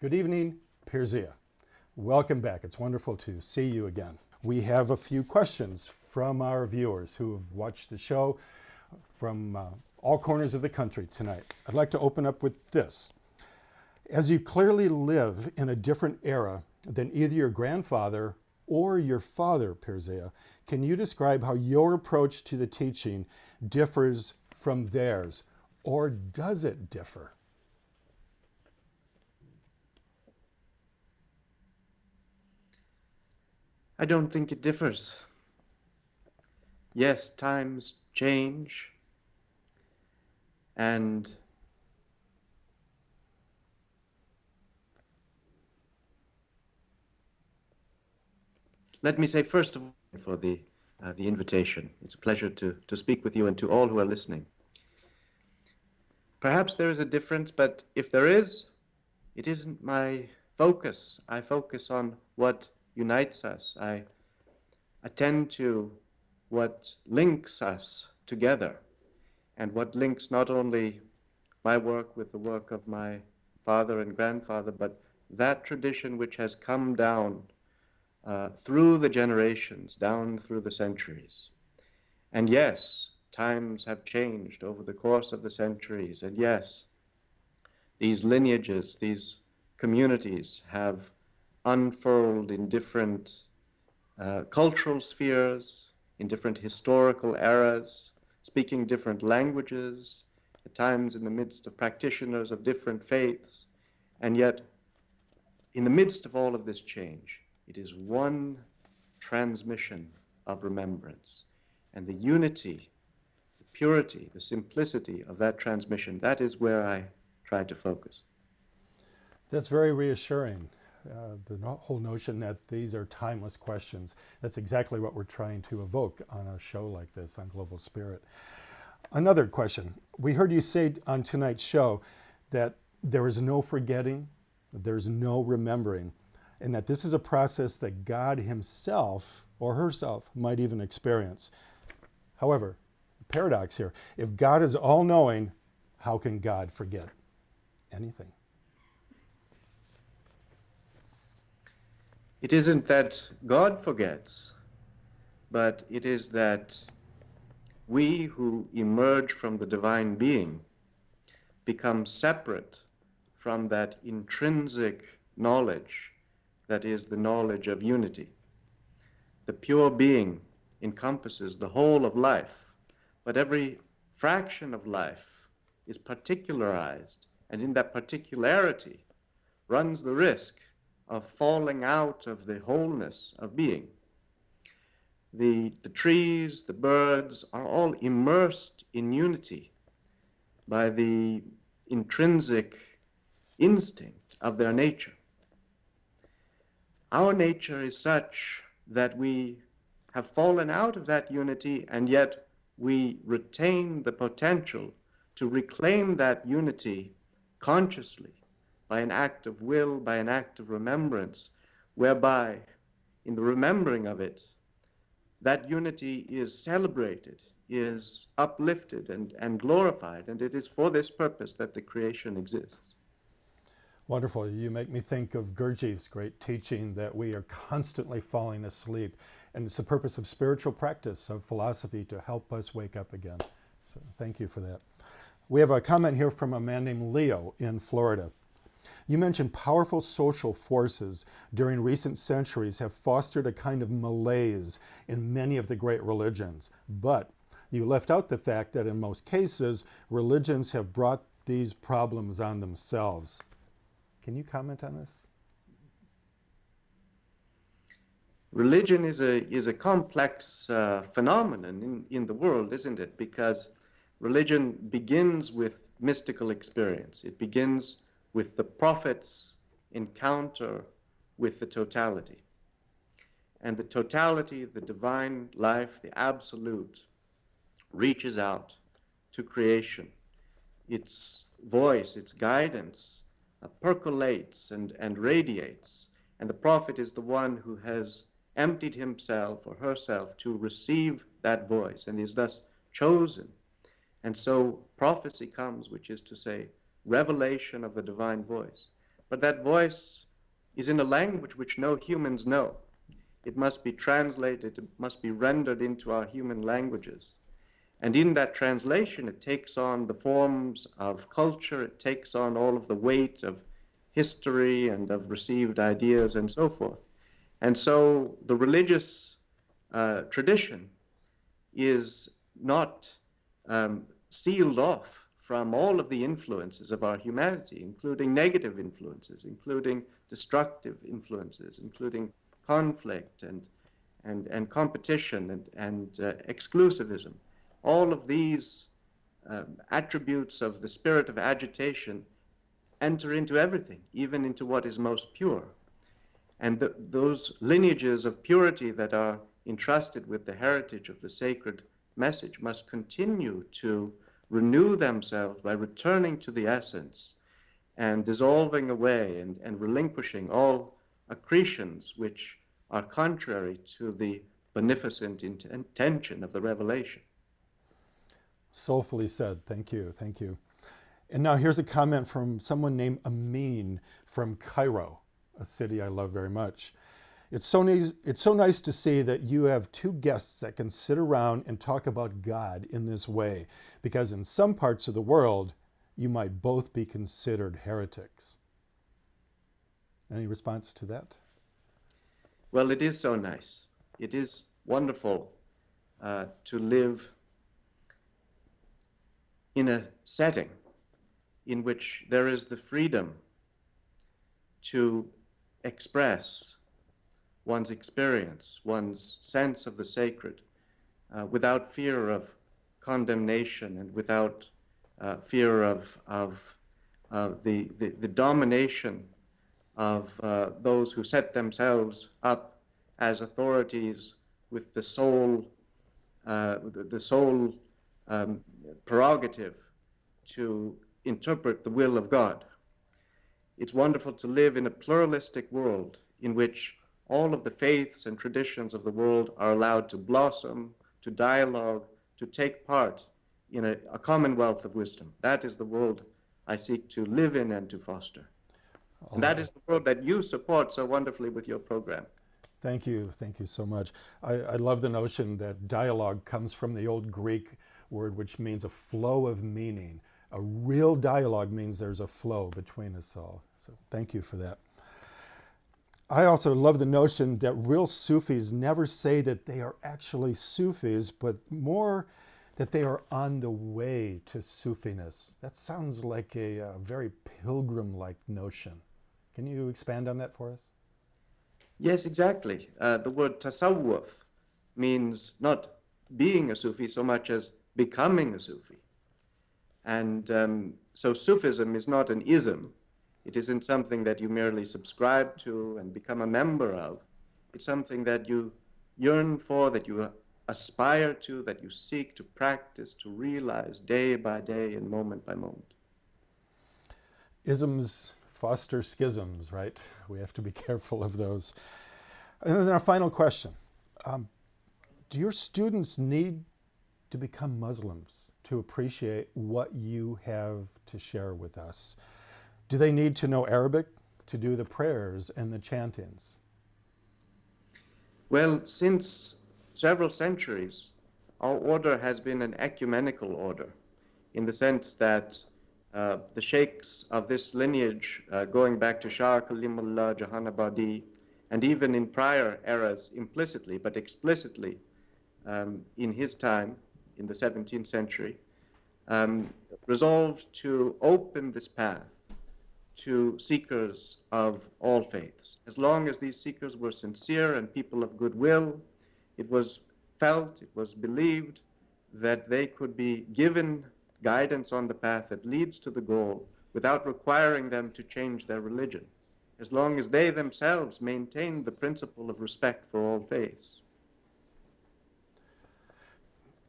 Good evening, Pir Zia. Welcome back. It's wonderful to see you again. We have a few questions from our viewers who have watched the show from all corners of the country tonight. I'd like to open up with this. As you clearly live in a different era than either your grandfather or your father, Pir Zia, can you describe how your approach to the teaching differs from theirs, or does it differ? I don't think it differs. Yes, times change, and let me say first of all for the invitation. It's a pleasure to speak with you and to all who are listening. Perhaps there is a difference, but if there is, it isn't my focus. I focus on what unites us. I attend to what links us together, and what links not only my work with the work of my father and grandfather, but that tradition which has come down through the generations, down through the centuries. And yes, times have changed over the course of the centuries, and yes, these lineages, these communities have unfurled in different cultural spheres, in different historical eras, speaking different languages, at times in the midst of practitioners of different faiths. And yet, in the midst of all of this change, it is one transmission of remembrance. And the unity, the purity, the simplicity of that transmission, that is where I try to focus. That's very reassuring. The whole notion that these are timeless questions. That's exactly what we're trying to evoke on a show like this on Global Spirit. Another question. We heard you say on tonight's show that there is no forgetting, that there's no remembering, and that this is a process that God himself or herself might even experience. However, paradox here. If God is all-knowing, how can God forget anything? It isn't that God forgets, but it is that we who emerge from the divine being become separate from that intrinsic knowledge that is the knowledge of unity. The pure being encompasses the whole of life, but every fraction of life is particularized, and in that particularity runs the risk of falling out of the wholeness of being. The trees, the birds are all immersed in unity by the intrinsic instinct of their nature. Our nature is such that we have fallen out of that unity, and yet we retain the potential to reclaim that unity consciously by an act of will, by an act of remembrance, whereby in the remembering of it, that unity is celebrated, is uplifted and glorified, and it is for this purpose that the creation exists. Wonderful. You make me think of Gurdjieff's great teaching that we are constantly falling asleep. And it's the purpose of spiritual practice, of philosophy, to help us wake up again. So thank you for that. We have a comment here from a man named Leo in Florida. You mentioned powerful social forces during recent centuries have fostered a kind of malaise in many of the great religions. But you left out the fact that in most cases, religions have brought these problems on themselves. Can you comment on this? Religion is a complex phenomenon in the world, isn't it? Because religion begins with mystical experience. It begins with the prophet's encounter with the totality. And the totality, the divine life, the absolute, reaches out to creation. Its voice, its guidance percolates and radiates. And the prophet is the one who has emptied himself or herself to receive that voice and is thus chosen. And so prophecy comes, which is to say, revelation of the divine voice. but that voice is in a language which no humans know. It must be translated, it must be rendered into our human languages. And in that translation, it takes on the forms of culture, it takes on all of the weight of history and of received ideas and so forth. And so the religious tradition is not sealed off from all of the influences of our humanity, including negative influences, including destructive influences, including conflict and competition and exclusivism. All of these attributes of the spirit of agitation enter into everything, even into what is most pure. And those lineages of purity that are entrusted with the heritage of the sacred message must continue to renew themselves by returning to the essence and dissolving away and relinquishing all accretions which are contrary to the beneficent intention of the revelation. Soulfully said. Thank you. Thank you. And now here's a comment from someone named Amin from Cairo, a city I love very much. It's so nice to see that you have two guests that can sit around and talk about God in this way, because in some parts of the world, you might both be considered heretics. Any response to that? Well, it is so nice. It is wonderful to live in a setting in which there is the freedom to express one's experience, one's sense of the sacred, without fear of condemnation and without fear of the domination of those who set themselves up as authorities with the sole prerogative to interpret the will of God. It's wonderful to live in a pluralistic world in which all of the faiths and traditions of the world are allowed to blossom, to dialogue, to take part in a commonwealth of wisdom. That is the world I seek to live in and to foster. And that is the world that you support so wonderfully with your program. Thank you. Thank you so much. I love the notion that dialogue comes from the old Greek word, which means a flow of meaning. A real dialogue means there's a flow between us all. So thank you for that. I also love the notion that real Sufis never say that they are actually Sufis, but more that they are on the way to Sufiness. That sounds like a very pilgrim-like notion. Can you expand on that for us? Yes, exactly. The word tasawwuf means not being a Sufi so much as becoming a Sufi. And so Sufism is not an ism. It isn't something that you merely subscribe to and become a member of. It's something that you yearn for, that you aspire to, that you seek to practice, to realize day by day and moment by moment. Isms foster schisms, right? We have to be careful of those. And then our final question. Do your students need to become Muslims to appreciate what you have to share with us? Do they need to know Arabic to do the prayers and the chantings? Well, since several centuries, our order has been an ecumenical order in the sense that the sheikhs of this lineage, going back to Shah Kalimullah Jahanabadi, and even in prior eras implicitly, but explicitly in his time, in the 17th century, resolved to open this path to seekers of all faiths. As long as these seekers were sincere and people of goodwill, it was felt, it was believed that they could be given guidance on the path that leads to the goal without requiring them to change their religion, as long as they themselves maintained the principle of respect for all faiths.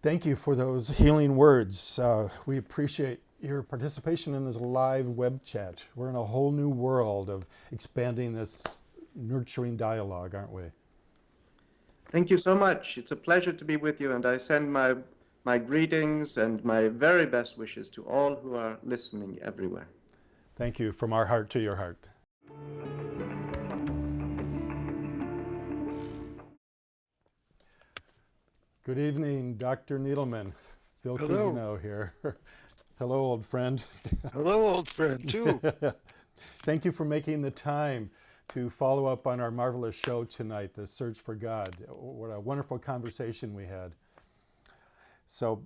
Thank you for those healing words. We appreciate your participation in this live web chat. We're in a whole new world of expanding this nurturing dialogue, aren't we? Thank you so much. It's a pleasure to be with you, and I send my greetings and my very best wishes to all who are listening everywhere. Thank you from our heart to your heart. Good evening, Dr. Needleman. Phil Hello. Cousineau here. Hello, old friend. Hello, old friend, too. Thank you for making the time to follow up on our marvelous show tonight, The Search for God. What a wonderful conversation we had. So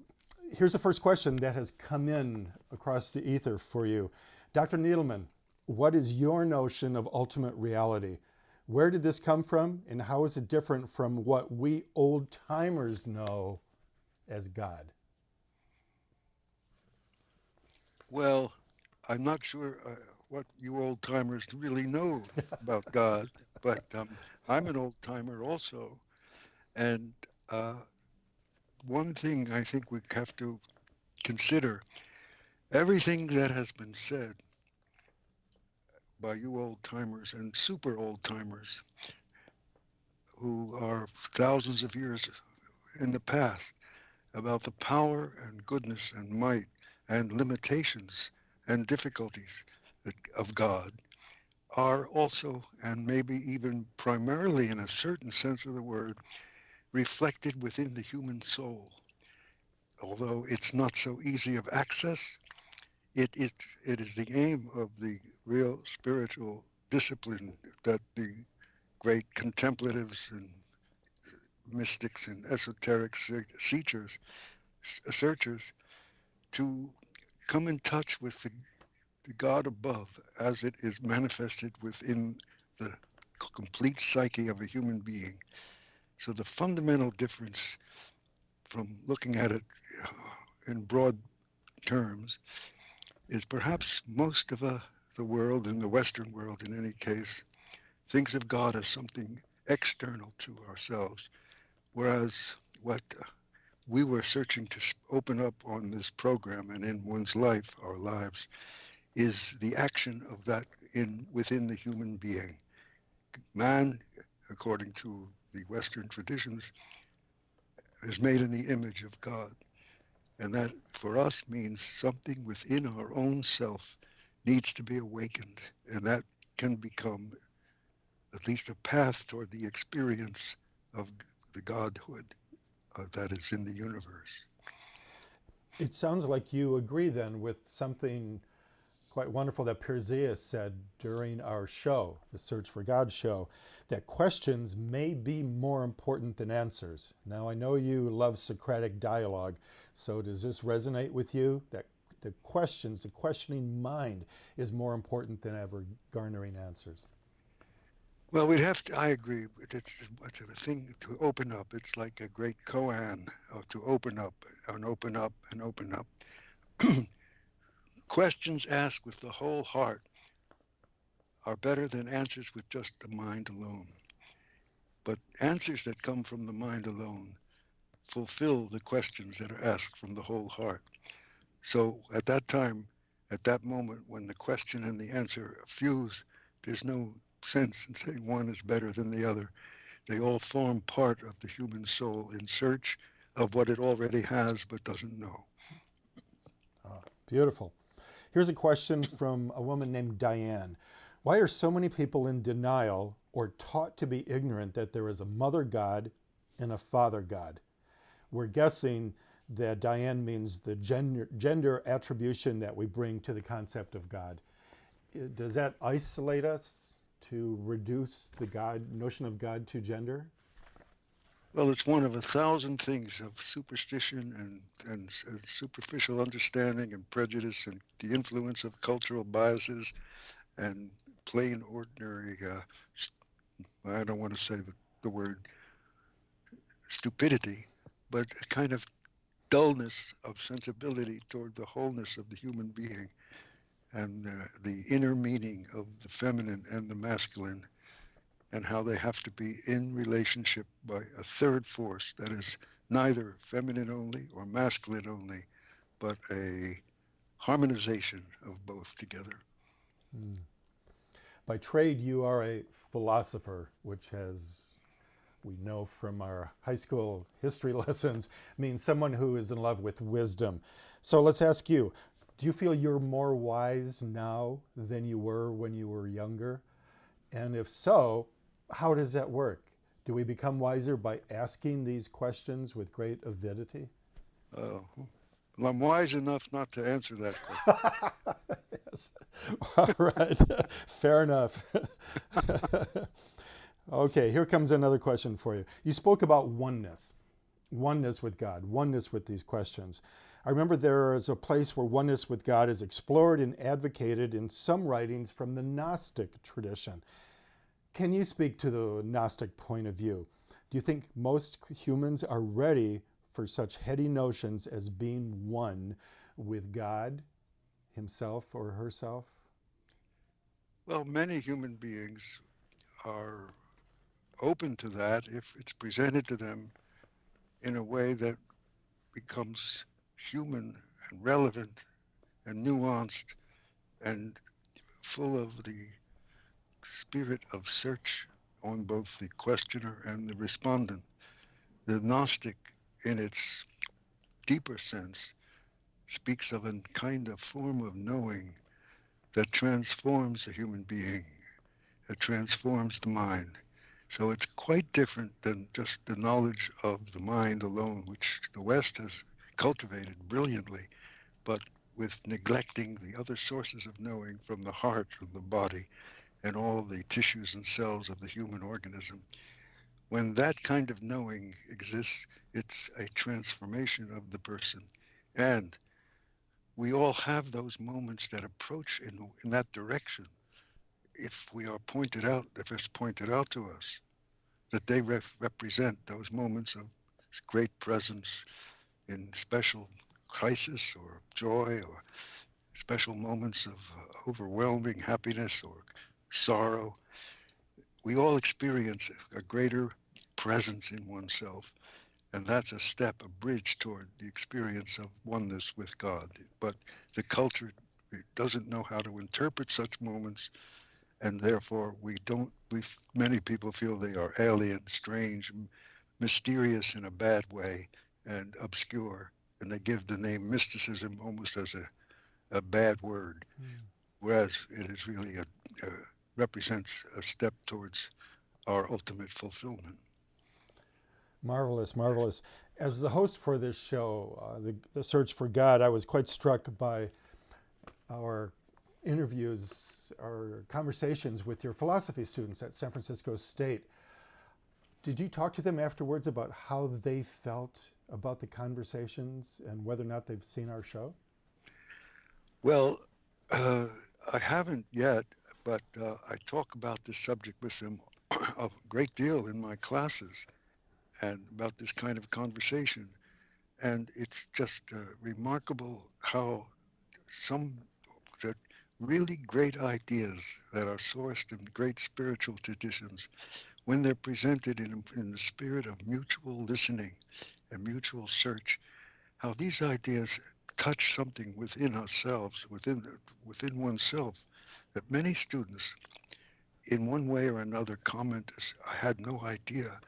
here's the first question that has come in across the ether for you. Dr. Needleman, what is your notion of ultimate reality? Where did this come from, and how is it different from what we old-timers know as God? Well, I'm not sure what you old timers really know about God, but I'm an old timer also. And uh, one thing I think we have to consider, everything that has been said by you old timers and super old timers who are thousands of years in the past about the power and goodness and might and limitations and difficulties of God are also, and maybe even primarily in a certain sense of the word, reflected within the human soul. Although it's not so easy of access, it is the aim of the real spiritual discipline that the great contemplatives and mystics and esoteric searchers to come in touch with the God above as it is manifested within the complete psyche of a human being. So the fundamental difference from looking at it in broad terms is perhaps most of the world, in the Western world in any case, thinks of God as something external to ourselves, whereas what we were searching to open up on this program and in one's life, our lives, is the action of that within the human being. Man, according to the Western traditions, is made in the image of God. And that for us means something within our own self needs to be awakened. And that can become at least a path toward the experience of the Godhood that is in the universe. It sounds like you agree then with something quite wonderful that Pir Zia said during our show, the Search for God show, that questions may be more important than answers. Now, I know you love Socratic dialogue, so does this resonate with you? That the questions, the questioning mind is more important than ever garnering answers. Well, we'd have to, I agree, it's a thing to open up. It's like a great koan to open up and open up and open up. Questions asked with the whole heart are better than answers with just the mind alone. But answers that come from the mind alone fulfill the questions that are asked from the whole heart. So at that time, at that moment, when the question and the answer fuse, there's no sense in saying one is better than the other. They all form part of the human soul in search of what it already has but doesn't know. Beautiful. Here's a question from a woman named Diane. Why are so many people in denial or taught to be ignorant that there is a mother God and a father God? We're guessing that Diane means the gender attribution that we bring to the concept of God. Does that isolate us to reduce the God notion of God to gender? Well, it's one of 1,000 things of superstition and superficial understanding and prejudice and the influence of cultural biases and plain ordinary, I don't want to say the word stupidity, but a kind of dullness of sensibility toward the wholeness of the human being and the inner meaning of the feminine and the masculine and how they have to be in relationship by a third force that is neither feminine only or masculine only, but a harmonization of both together. Mm. By trade, you are a philosopher, which has, we know from our high school history lessons, means someone who is in love with wisdom. So let's ask you, do you feel you're more wise now than you were when you were younger? And if so, how does that work? Do we become wiser by asking these questions with great avidity? Well, I'm wise enough not to answer that question. Yes. All right. Fair enough. Okay, here comes another question for you. You spoke about oneness, oneness with God, oneness with these questions. I remember there is a place where oneness with God is explored and advocated in some writings from the Gnostic tradition. Can you speak to the Gnostic point of view? Do you think most humans are ready for such heady notions as being one with God, himself or herself? Well, many human beings are open to that if it's presented to them in a way that becomes human and relevant and nuanced and full of the spirit of search on both the questioner and the respondent. The Gnostic, in its deeper sense, speaks of a kind of form of knowing that transforms a human being, that transforms the mind. So it's quite different than just the knowledge of the mind alone, which the West has cultivated brilliantly, but with neglecting the other sources of knowing from the heart, from the body, and all the tissues and cells of the human organism. When that kind of knowing exists, it's a transformation of the person. And we all have those moments that approach in that direction. If we are pointed out, if it's pointed out to us, that they represent those moments of great presence in special crisis or joy or special moments of overwhelming happiness or sorrow. We all experience a greater presence in oneself, and that's a step, a bridge toward the experience of oneness with God. But the culture doesn't know how to interpret such moments, and therefore many people feel they are alien, strange, mysterious in a bad way, and obscure, and they give the name mysticism almost as a bad word, whereas it is really represents a step towards our ultimate fulfillment. Marvelous, marvelous. As the host for this show, the Search for God, I was quite struck by our interviews, our conversations with your philosophy students at San Francisco State. Did you talk to them afterwards about how they felt about the conversations and whether or not they've seen our show? Well, I haven't yet, but I talk about this subject with them a great deal in my classes and about this kind of conversation. And it's just remarkable how some that really great ideas that are sourced in great spiritual traditions, when they're presented in the spirit of mutual listening and mutual search, how these ideas touch something within ourselves, within oneself, that many students, in one way or another, comment, I had no idea.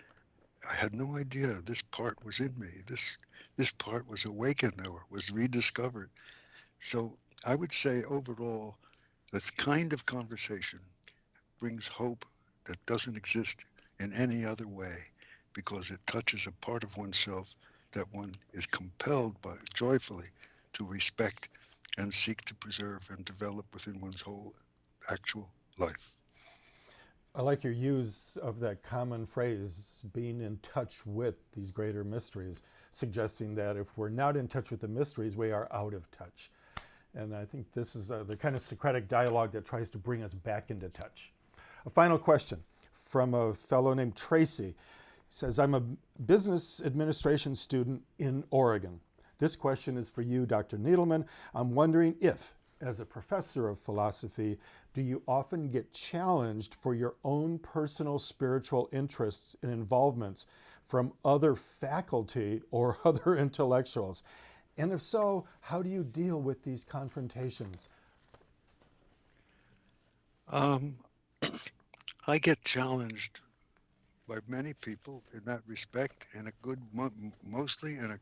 I had no idea this part was in me. This part was awakened or was rediscovered. So I would say overall, this kind of conversation brings hope that doesn't exist in any other way because it touches a part of oneself that one is compelled by joyfully to respect and seek to preserve and develop within one's whole actual life. I like your use of that common phrase, being in touch with these greater mysteries, suggesting that if we're not in touch with the mysteries, we are out of touch. And I think this is the kind of Socratic dialogue that tries to bring us back into touch. A final question from a fellow named Tracy. He says, I'm a business administration student in Oregon. This question is for you, Dr. Needleman. I'm wondering if, as a professor of philosophy, do you often get challenged for your own personal spiritual interests and involvements from other faculty or other intellectuals? And if so, how do you deal with these confrontations? I get challenged by many people in that respect, in a good, mostly in a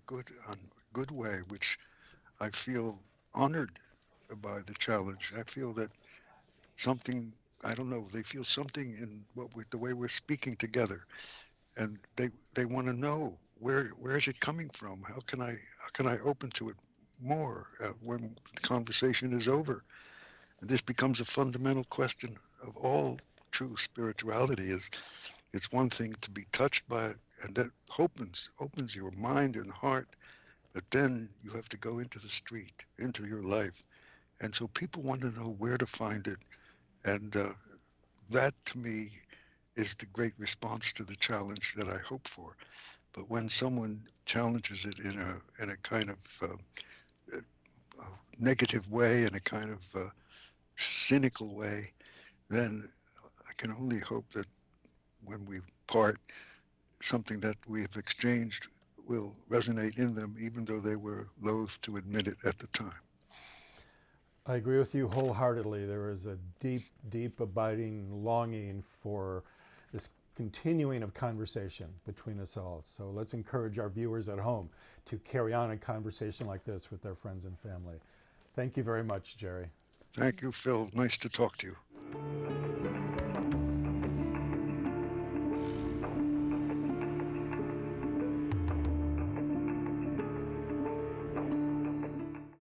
good way, which I feel honored by the challenge. I feel that something, I don't know, they feel something in the way we're speaking together. and they want to know where is it coming from? How can I open to it more when the conversation is over? And this becomes a fundamental question of all true spirituality. Is it's one thing to be touched by it, and that opens your mind and heart, but then you have to go into the street, into your life. And so people want to know where to find it. And that to me is the great response to the challenge that I hope for. But when someone challenges it in a kind of uh, negative way, in a kind of cynical way, then I can only hope that when we part, something that we have exchanged will resonate in them, even though they were loath to admit it at the time. I agree with you wholeheartedly. There is a deep, deep abiding longing for this continuing of conversation between us all. So let's encourage our viewers at home to carry on a conversation like this with their friends and family. Thank you very much, Jerry. Thank you, Phil. Nice to talk to you.